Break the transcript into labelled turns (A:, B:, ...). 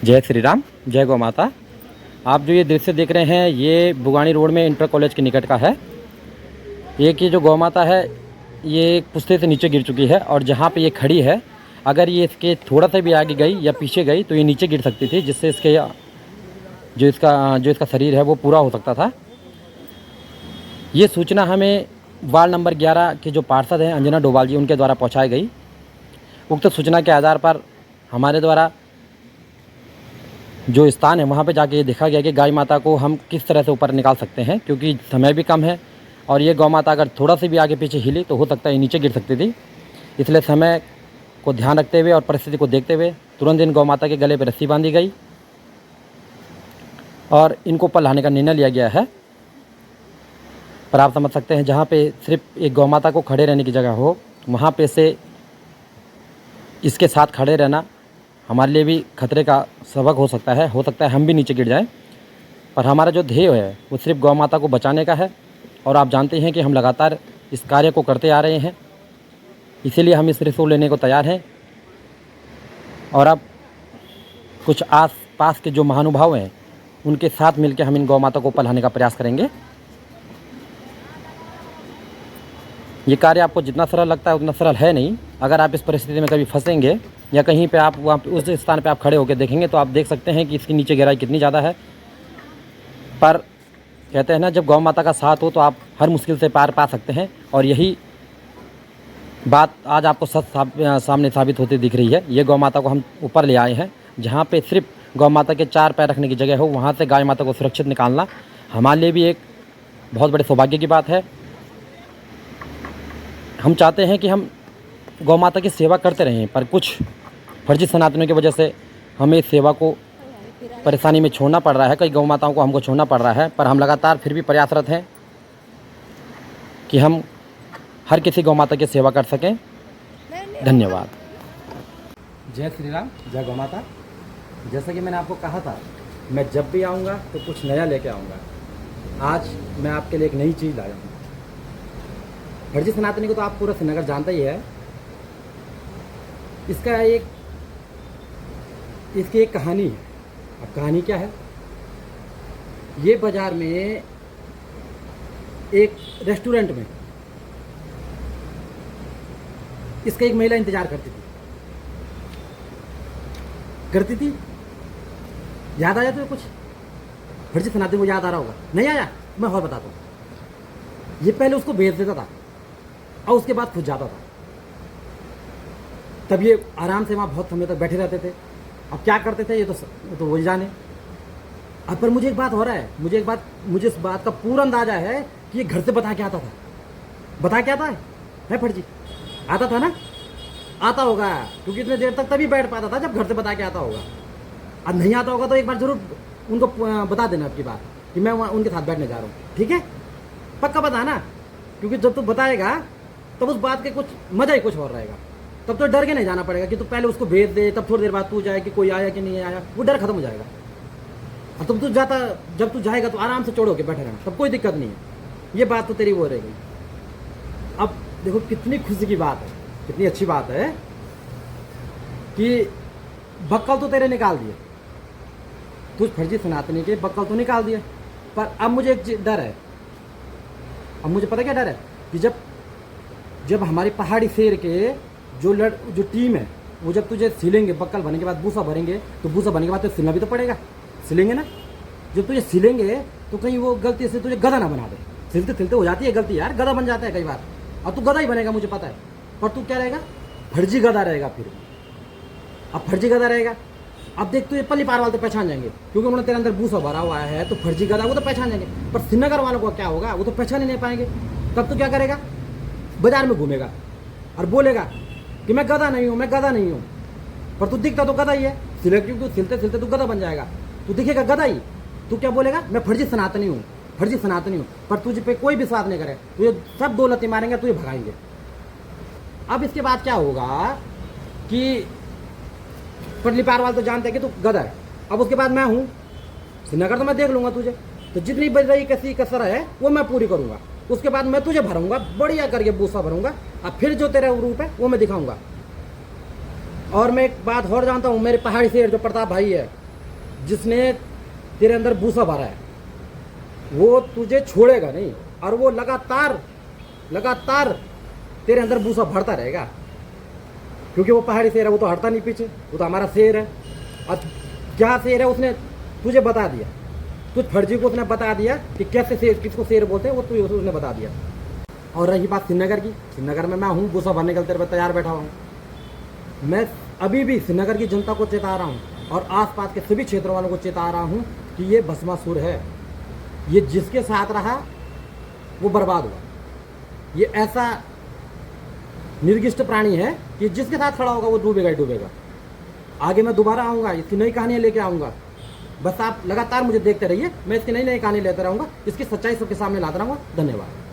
A: जय श्री राम, जय गौ माता। आप जो ये दृश्य देख रहे हैं ये बुगानी रोड में इंटर कॉलेज के निकट का है। ये जो गौ माता है ये एक पुस्ते से नीचे गिर चुकी है और जहाँ पे ये खड़ी है अगर ये इसके थोड़ा सा भी आगे गई या पीछे गई तो ये नीचे गिर सकती थी, जिससे इसके जो इसका शरीर है वो पूरा हो सकता था। ये सूचना हमें वार्ड नंबर 11 के जो पार्षद हैं अंजना डोभाल जी उनके द्वारा पहुँचाई गई। उक्त सूचना के आधार पर हमारे द्वारा जो स्थान है वहाँ पे जाके ये देखा गया कि गाय माता को हम किस तरह से ऊपर निकाल सकते हैं, क्योंकि समय भी कम है और ये गौ माता अगर थोड़ा सी भी आगे पीछे हिली तो हो सकता है ये नीचे गिर सकती थी। इसलिए समय को ध्यान रखते हुए और परिस्थिति को देखते हुए तुरंत इन गौ माता के गले पर रस्सी बांधी गई और इनको ऊपर लाने का निर्णय लिया गया है। पर आप समझ सकते हैं जहाँ पे सिर्फ एक गौ माता को खड़े रहने की जगह हो वहाँ पे से इसके साथ खड़े रहना हमारे लिए भी खतरे का सबक हो सकता है हम भी नीचे गिर जाएं। पर हमारा जो ध्येय है वो सिर्फ गौ माता को बचाने का है और आप जानते हैं कि हम लगातार इस कार्य को करते आ रहे हैं, इसीलिए हम इस रिस्क लेने को तैयार हैं। और अब कुछ आस पास के जो महानुभाव हैं उनके साथ मिलकर हम इन गौ माता को पलाने का प्रयास करेंगे। ये कार्य आपको जितना सरल लगता है उतना सरल है नहीं। अगर आप इस परिस्थिति में कभी फंसेंगे या कहीं पे आप वहाँ उस स्थान पे आप खड़े होकर देखेंगे तो आप देख सकते हैं कि इसकी नीचे गहराई कितनी ज़्यादा है। पर कहते हैं ना, जब गौ माता का साथ हो तो आप हर मुश्किल से पार पा सकते हैं और यही बात आज आपको सामने साबित होती दिख रही है। ये गौ माता को हम ऊपर ले आए हैं जहाँ पे सिर्फ गौ माता के 4 पैर रखने की जगह हो, वहाँ से गाय माता को सुरक्षित निकालना हमारे लिए भी एक बहुत बड़े सौभाग्य की बात है। हम चाहते हैं कि हम गौ माता की सेवा करते रहें, पर कुछ फर्जी सनातनों की वजह से हमें इस सेवा को परेशानी में छोड़ना पड़ रहा है। कई गौ माताओं को हमको छोड़ना पड़ रहा है, पर हम लगातार फिर भी प्रयासरत हैं कि हम हर किसी गौ माता की सेवा कर सकें। धन्यवाद। जय श्री राम, जय गौ माता। जैसा कि मैंने आपको कहा था मैं जब भी आऊँगा तो कुछ नया लेके आऊँगा। आज मैं आपके लिए एक नई चीज़ लाया हूँ। फर्जी सनातनी को तो आप पूरा श्रीनगर जानता ही है। इसकी एक कहानी है। अब कहानी क्या है? ये बाजार में एक रेस्टोरेंट में इसका एक महिला इंतजार करती थी। याद आया तो कुछ फर्जी सनातनी को याद आ रहा होगा। नहीं आया? मैं और बताता हूँ। ये पहले उसको भेज देता था और उसके बाद खुद जाता था। तब ये आराम से वहाँ बहुत समय तक बैठे रहते थे। अब क्या करते थे ये तो वही जाने। अब पर मुझे एक बात हो रहा है, मुझे इस बात का पूरा अंदाजा है कि ये घर से बता के आता था। बता के आता है फर्जी? आता था ना? आता होगा, क्योंकि इतने देर तक तभी बैठ पाता था जब घर से बता के आता होगा। अब नहीं आता होगा तो एक बार जरूर उनको बता देना आपकी बात कि मैं वहाँ उनके साथ बैठने जा रहा हूँ। ठीक है? पक्का बताना, क्योंकि जब तू बताएगा तब उस बात के कुछ मजा ही कुछ और रहेगा। तब तो डर के नहीं जाना पड़ेगा कि तू पहले उसको भेज दे, तब थोड़ी देर बाद तू जाए कि कोई आया कि नहीं आया। वो डर खत्म हो जाएगा। और तुम जब तू जाएगा तो आराम से चोड़ के बैठे रहना, तब कोई दिक्कत नहीं है। ये बात तो तेरी वो रहेगी। अब देखो कितनी खुशी की बात है, कितनी अच्छी बात है कि बक्कल तो तेरे निकाल दिए, तू फर्जी सनातनी के बक्कल तो निकाल दिए। पर अब मुझे एक डर है। अब मुझे पता क्या डर है कि जब हमारे पहाड़ी शेर के जो टीम है वो जब तुझे सिलेंगे, बक्कल भरने के बाद भूसा भरेंगे, तो भूसा भरने के बाद तो सिलना भी तो पड़ेगा। सिलेंगे ना? जब तुझे सिलेंगे तो कहीं वो गलती से तुझे गधा ना बना दे। सिलते सिलते हो जाती है गलती यार, गधा बन जाता है कई बार। और तू गधा ही बनेगा मुझे पता है, पर तू क्या रहेगा? फर्जी गधा रहेगा। फिर अब फर्जी गधा रहेगा। अब देख तुझे पल्ली पार वाले तो पहचान जाएंगे, क्योंकि उन्होंने तेरे अंदर भूसा भरा हुआ है। तो फर्जी गधा वो तो पहचान जाएंगे, पर श्रीनगर वालों को क्या होगा? वो तो पहचान ही नहीं पाएंगे। तब तो क्या करेगा? बाजार में घूमेगा और बोलेगा कि मैं गधा नहीं हूँ, मैं गधा नहीं हूँ। पर तू दिखता तो गधा ही है। क्योंकि सिलते सिलते तू गधा बन जाएगा, तू दिखेगा गधा ही। तू क्या बोलेगा? मैं फर्जी सनातनी हूँ, फर्जी सनातनी हूँ। पर तुझे पे कोई विश्वास नहीं करे, तुझे सब दो लत्ती मारेंगे, तुझे भगाएंगे। अब इसके बाद क्या होगा कि पटली पार वाले तो जानते हैं कि तू गधा है। अब उसके बाद मैं हूँ श्रीनगर, तो मैं देख लूंगा तुझे। तो जितनी बज रही कैसी कसर है वो मैं पूरी करूंगा। उसके बाद मैं तुझे भरूंगा, बढ़िया करके भूसा भरूंगा, और फिर जो तेरा रूप है वो मैं दिखाऊंगा। और मैं एक बात और जानता हूँ, मेरे पहाड़ी शेर जो प्रताप भाई है, जिसने तेरे अंदर भूसा भरा है वो तुझे छोड़ेगा नहीं, और वो लगातार तेरे अंदर भूसा भरता रहेगा, क्योंकि वो पहाड़ी शेर है, वो तो हटता नहीं पीछे, वो तो हमारा शेर है। और क्या शेर है उसने तुझे बता दिया, तुझ फर्जी को उसने बता दिया कि कैसे शेर, किसको शेर बोलते हैं, वो तुझे उसने बता दिया। और रही बात श्रीनगर की, श्रीनगर में मैं हूँ, भूसा भरने के लिए तेरे पर तैयार बैठा हूँ। मैं अभी भी श्रीनगर की जनता को चेता रहा हूँ और आसपास के सभी क्षेत्रों वालों को चेता रहा हूँ कि ये भस्मासुर है, ये जिसके साथ रहा वो बर्बाद हुआ। ये ऐसा निर्दिष्ट प्राणी है कि जिसके साथ खड़ा होगा वो डूबेगा ही डूबेगा। आगे मैं दोबारा आऊँगा, इसकी नई कहानियाँ लेके आऊँगा, बस आप लगातार मुझे देखते रहिए, मैं इसकी नई नई कहानी लेते रहूँगा, इसकी सच्चाई सबके सामने लाता रहूँगा। धन्यवाद।